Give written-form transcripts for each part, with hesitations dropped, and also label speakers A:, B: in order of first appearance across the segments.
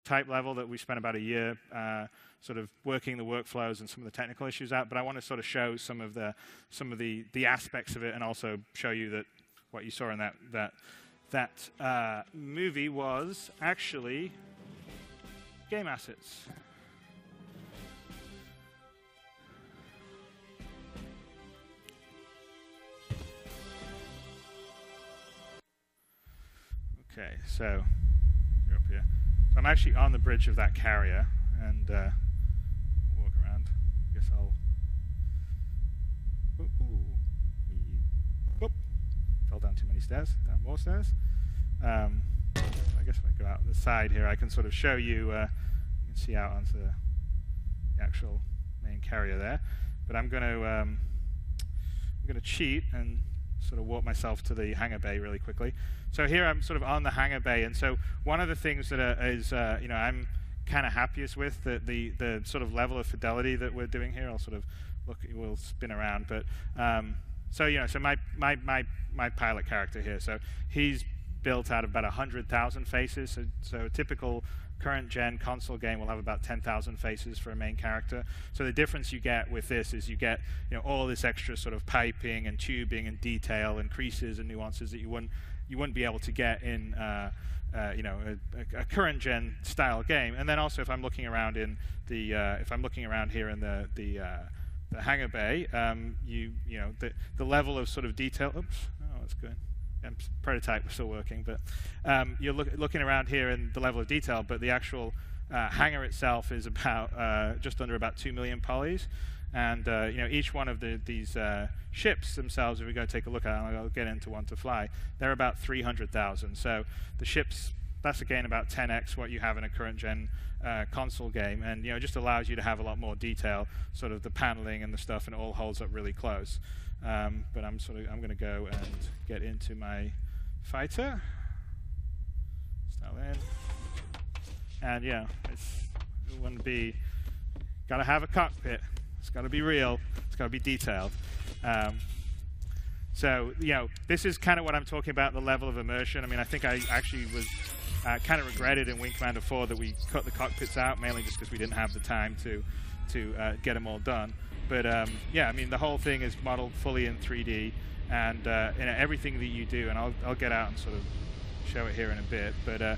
A: type level that we spent about a year sort of working the workflows and some of the technical issues out. But I want to sort of show some of the aspects of it, and also show you that what you saw in that movie was actually game assets. Okay, so you're up here. So I'm actually on the bridge of that carrier, and walk around. I guess I'll. Oop. Fell down too many stairs. Down more stairs. I guess if I go out the side here, I can sort of show you. You can see out onto the actual main carrier there. But I'm going to cheat and sort of walk myself to the hangar bay really quickly. So here I'm sort of on the hangar bay, and so one of the things that I'm kind of happiest with the sort of level of fidelity that we're doing here. I'll sort of look. We'll spin around, but so my pilot character here. So he's built out of about 100,000 faces. So a typical current-gen console game will have about 10,000 faces for a main character. So the difference you get with this is you get all this extra sort of piping and tubing and detail and creases and nuances that you wouldn't be able to get in a current-gen style game. And then also, if I'm looking around in the here in the hangar bay, the level of sort of detail. Oops, oh, that's good. Prototype was still working, but you're looking around here in the level of detail, but the actual hangar itself is about just under about 2 million polys, and each one of these ships themselves, if we go take a look at them, I'll get into one to fly, they're about 300,000. So the ships, that's again about 10x what you have in a current gen console game, and it just allows you to have a lot more detail, sort of the paneling and the stuff, and it all holds up really close. But I'm going to go and get into my fighter. Style in, and it wouldn't be. Got to have a cockpit. It's got to be real. It's got to be detailed. So this is kind of what I'm talking about. The level of immersion. I mean, I think I actually was kind of regretted in Wing Commander 4 that we cut the cockpits out, mainly just because we didn't have the time to get them all done. But I mean, the whole thing is modeled fully in 3D, and everything that you do, and I'll get out and sort of show it here in a bit. But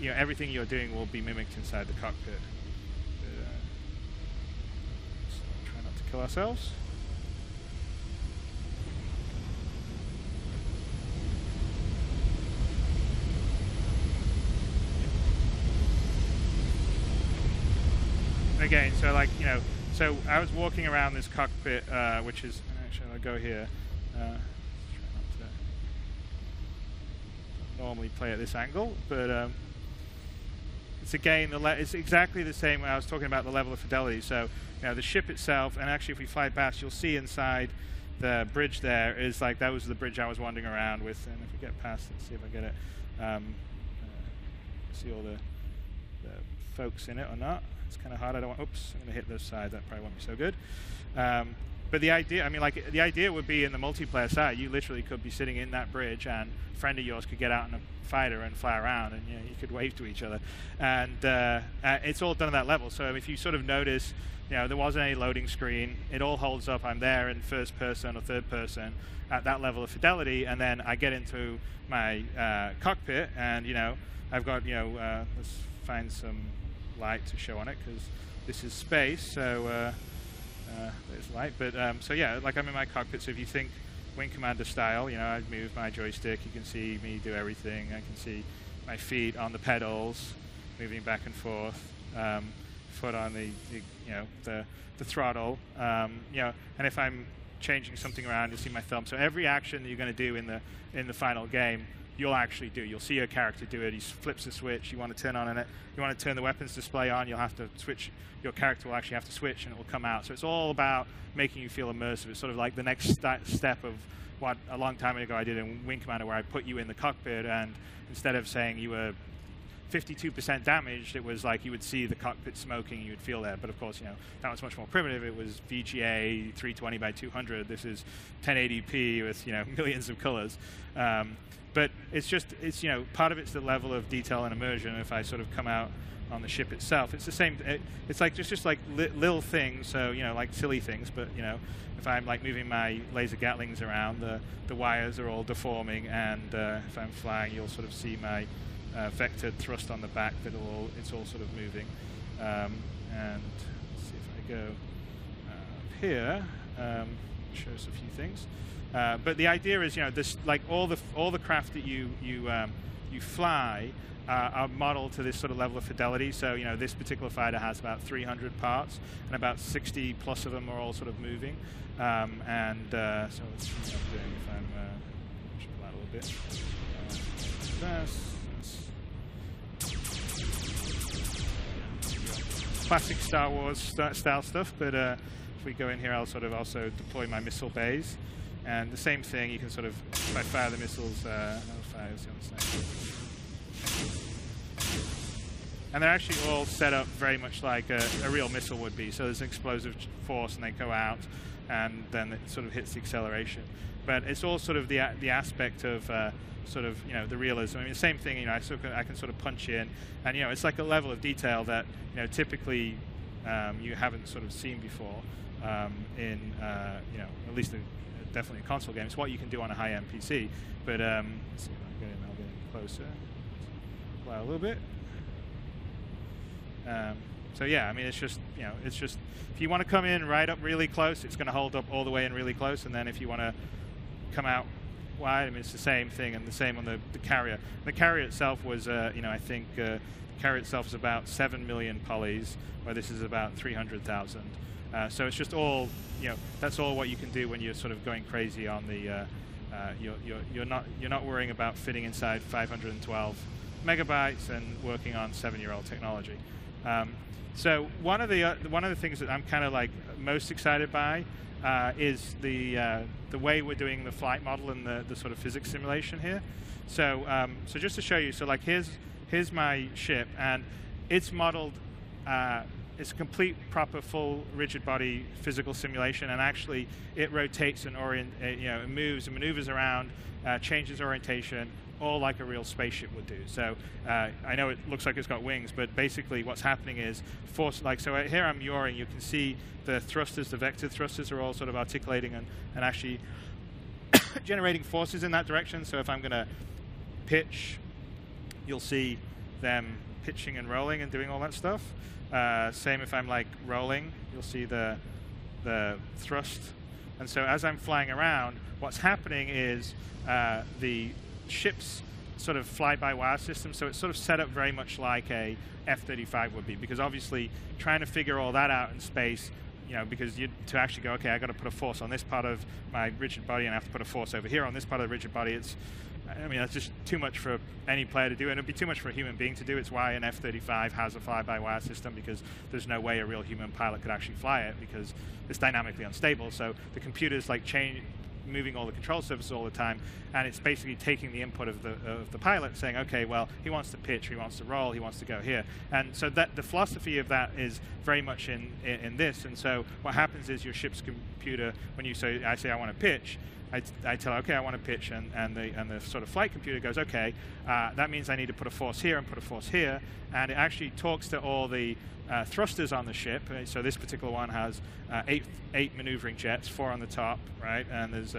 A: everything you're doing will be mimicked inside the cockpit. But, so try not to kill ourselves. And again, so so I was walking around this cockpit, which is, actually I'll go here. Try not to normally play at this angle, but it's again, it's exactly the same when I was talking about the level of fidelity. So the ship itself, and actually if we fly past, you'll see inside the bridge there is that was the bridge I was wandering around with. And if we get past, let's see if I get it. See all the folks in it or not. It's kind of hard. Oops, I'm going to hit this side. That probably won't be so good. But the idea, the idea would be in the multiplayer side, you literally could be sitting in that bridge, and a friend of yours could get out in a fighter and fly around, and you could wave to each other. And it's all done at that level. So if you sort of notice, there wasn't any loading screen. It all holds up. I'm there in first person or third person at that level of fidelity, and then I get into my cockpit, and I've got let's find some light to show on it, because this is space, so there's light. But so I'm in my cockpit. So if you think Wing Commander style, I move my joystick, you can see me do everything. I can see my feet on the pedals moving back and forth, foot on the throttle, and if I'm changing something around, you'll see my thumb. So every action that you're going to do in the final game, you'll actually do. You'll see your character do it. He flips the switch. You want to turn on it. You want to turn the weapons display on. You'll have to switch. Your character will actually have to switch, and it will come out. So it's all about making you feel immersive. It's sort of like the next step of what a long time ago I did in Wing Commander, where I put you in the cockpit, and instead of saying you were 52% damaged, it was like you would see the cockpit smoking, and you would feel that. But of course, that was much more primitive. It was VGA 320 by 200. This is 1080p with millions of colors. But it's part of it's the level of detail and immersion. If I sort of come out on the ship itself. It's the same. It's like just like little things. So like silly things. But if I'm like moving my laser Gatlings around, the wires are all deforming, and if I'm flying, you'll sort of see my vectored thrust on the back that it's all sort of moving. And let's see if I go up here, shows a few things. But the idea is, this like all the craft that you fly are modeled to this sort of level of fidelity. So this particular fighter has about 300 parts, and about 60 plus of them are all sort of moving. So let's see what I'm doing if I'm push that a little bit. Classic Star Wars style stuff, but if we go in here, I'll sort of also deploy my missile bays. And the same thing, you can sort of, if I fire the missiles, and they're actually all set up very much like a real missile would be. So there's an explosive force, and they go out, and then it sort of hits the acceleration. But it's all sort of the aspect of sort of the realism. I mean, the same thing. I can sort of punch in, and it's like a level of detail that typically you haven't sort of seen before in at least definitely a console game. It's what you can do on a high-end PC. But let's see if I get in. I'll get in closer. Fly a little bit. So yeah, I mean, it's just if you want to come in right up really close, it's going to hold up all the way in really close, and then if you want to come out wide, I mean, it's the same thing, and the same on the carrier. The carrier itself was, I think the carrier itself is about 7 million polys, where this is about 300,000. So it's just all, that's all what you can do when you're sort of going crazy on the. You're not worrying about fitting inside 512 megabytes and working on 7-year-old technology. So one of the things that I'm kind of like most excited by is the way we're doing the flight model and the sort of physics simulation here. So just to show you, so like here's my ship, and it's modeled. It's a complete, proper, full, rigid body physical simulation, and actually it rotates and it moves and maneuvers around, changes orientation, all like a real spaceship would do. So I know it looks like it's got wings, but basically what's happening is force. Like so, here I'm yawing. You can see the thrusters, the vector thrusters, are all sort of articulating and actually generating forces in that direction. So if I'm going to pitch, you'll see them pitching and rolling and doing all that stuff. Same if I'm like rolling, you'll see the thrust. And so as I'm flying around, what's happening is the ship's sort of fly-by-wire system, so it's sort of set up very much like a F-35 would be, because obviously trying to figure all that out in space, because to actually go, okay, I got to put a force on this part of my rigid body, and I have to put a force over here on this part of the rigid body. That's just too much for any player to do, and it'd be too much for a human being to do. It's why an F-35 has a fly-by-wire system, because there's no way a real human pilot could actually fly it, because it's dynamically unstable. So the computer's like moving all the control surfaces all the time, and it's basically taking the input of the pilot, saying, okay, well, he wants to pitch, he wants to roll, he wants to go here. And so that the philosophy of that is very much in this. And so what happens is your ship's computer, when I say I want to pitch, I tell, okay, I want to pitch, and the sort of flight computer goes, okay, that means I need to put a force here and put a force here, and it actually talks to all the thrusters on the ship. So this particular one has eight maneuvering jets, 4 on the top, right, and there's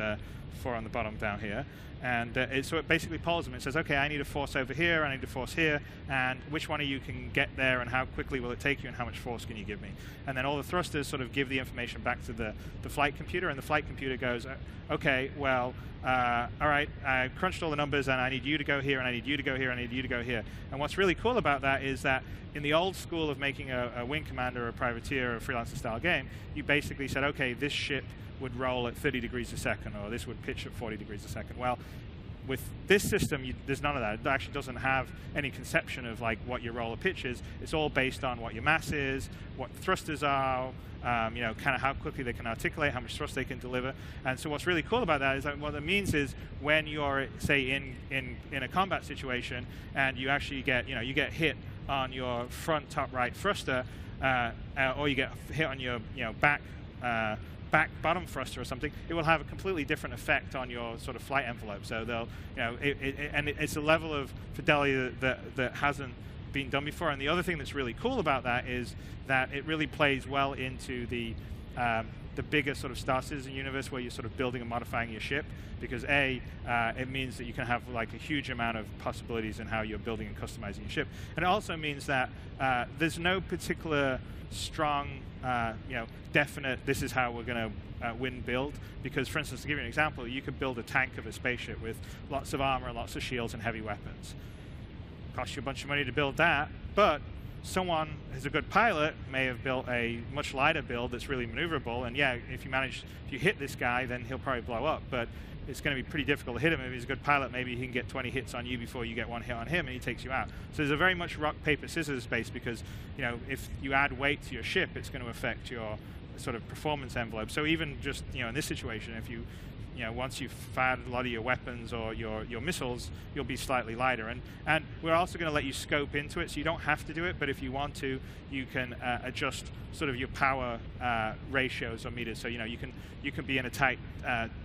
A: 4 on the bottom down here. And so it basically polls them. It says, okay, I need a force over here, I need a force here, and which one of you can get there, and how quickly will it take you, and how much force can you give me? And then all the thrusters sort of give the information back to the flight computer, and the flight computer goes, okay, well, all right, I crunched all the numbers, and I need you to go here, and I need you to go here, and I need you to go here. And what's really cool about that is that in the old school of making a wing commander or a privateer or a freelancer style game, you basically said, okay, this ship would roll at 30 degrees a second, or this would pitch at 40 degrees a second. Well, with this system, there's none of that. It actually doesn't have any conception of like what your roll or pitch is. It's all based on what your mass is, what the thrusters are, kind of how quickly they can articulate, how much thrust they can deliver. And so what's really cool about that is that what it means is when you're, say, in a combat situation and you actually get, you get hit on your front top right thruster, or you get hit on your, back bottom thruster or something, it will have a completely different effect on your sort of flight envelope. So they'll, and it's a level of fidelity that hasn't been done before. And the other thing that's really cool about that is that it really plays well into the bigger sort of Star Citizen universe where you're sort of building and modifying your ship, because it means that you can have like a huge amount of possibilities in how you're building and customizing your ship. And it also means that there's no particular strong, definite, this is how we're going to win build. Because, for instance, to give you an example, you could build a tank of a spaceship with lots of armor, lots of shields, and heavy weapons. Costs you a bunch of money to build that, but someone who's a good pilot may have built a much lighter build that's really maneuverable, and yeah, if you hit this guy, then he'll probably blow up, but it's going to be pretty difficult to hit him. If he's a good pilot, maybe he can get 20 hits on you before you get one hit on him, and he takes you out. So there's a very much rock, paper, scissors base, because if you add weight to your ship, it's going to affect your sort of performance envelope. So even just in this situation, if you once you've fired a lot of your weapons or your missiles, you'll be slightly lighter. And we're also going to let you scope into it, so you don't have to do it, but if you want to, you can adjust sort of your power ratios or meters. So you can be in a tight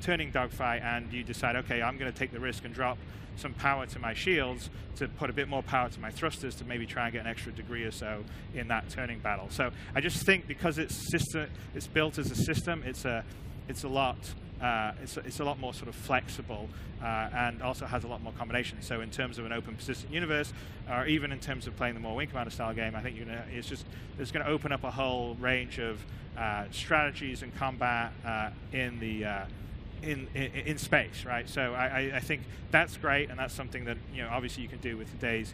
A: turning dogfight, and you decide, okay, I'm going to take the risk and drop some power to my shields to put a bit more power to my thrusters to maybe try and get an extra degree or so in that turning battle. So I just think because it's built as a system, it's a lot more sort of flexible and also has a lot more combinations. So in terms of an open persistent universe, or even in terms of playing the more Wing Commander style game, I think it's going to open up a whole range of strategies and combat in space, right? So I think that's great, and that's something that obviously you can do with today's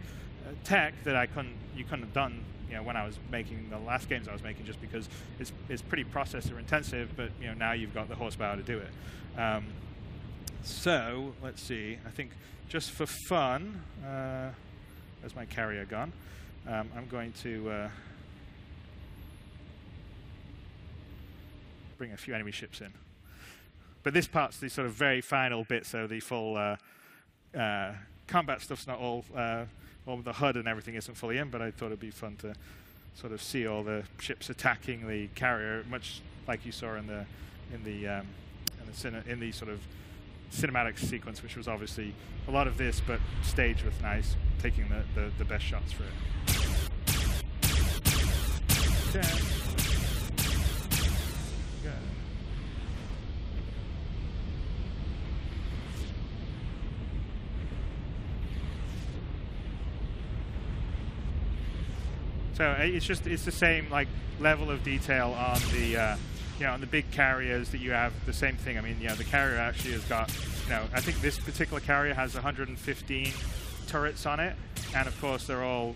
A: tech that you couldn't have done when I was making the last games I was making, just because it's pretty processor intensive, but now you've got the horsepower to do it. So let's see. I think just for fun, where's my carrier gone? I'm going to bring a few enemy ships in. But this part's the sort of very final bit, so the full combat stuff's not all the HUD and everything isn't fully in, but I thought it'd be fun to sort of see all the ships attacking the carrier, much like you saw in the sort of cinematic sequence, which was obviously a lot of this, but staged with nice, taking the best shots for it. Okay. So it's the same like level of detail on the on the big carriers that you have the same thing. I mean, the carrier actually has got I think this particular carrier has 115 turrets on it, and of course they all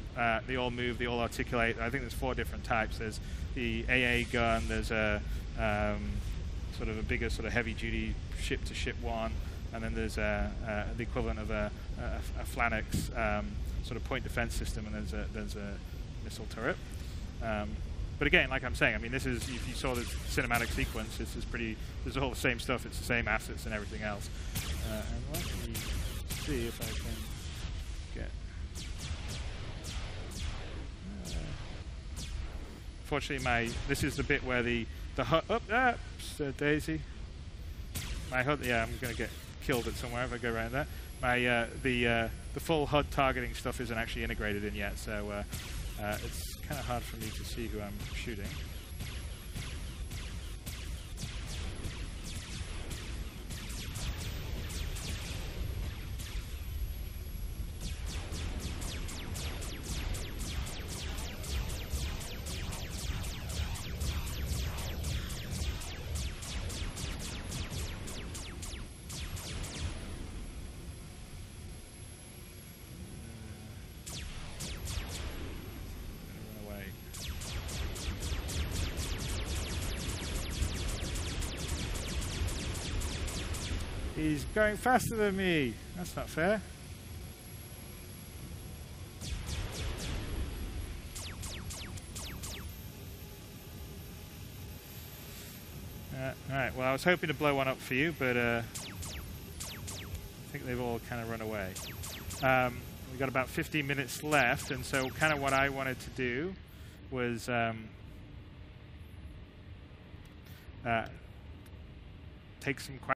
A: move, they all articulate. I think there's 4 different types. There's the AA gun. There's a sort of a bigger sort of heavy duty ship to ship one, and then there's the equivalent of a Flannex sort of point defense system, and there's a missile turret. But again, like I'm saying, I mean, this is, if you saw the cinematic sequence, this is this is all the same stuff, it's the same assets and everything else. And let me see if I can get... Fortunately, this is the bit where the HUD... Oops, Daisy. My HUD, yeah, I'm going to get killed at somewhere if I go around that. The full HUD targeting stuff isn't actually integrated in yet, so it's kind of hard for me to see who I'm shooting. He's going faster than me. That's not fair. Alright, well, I was hoping to blow one up for you, but I think they've all kind of run away. We've got about 15 minutes left, and so kind of what I wanted to do was take some questions.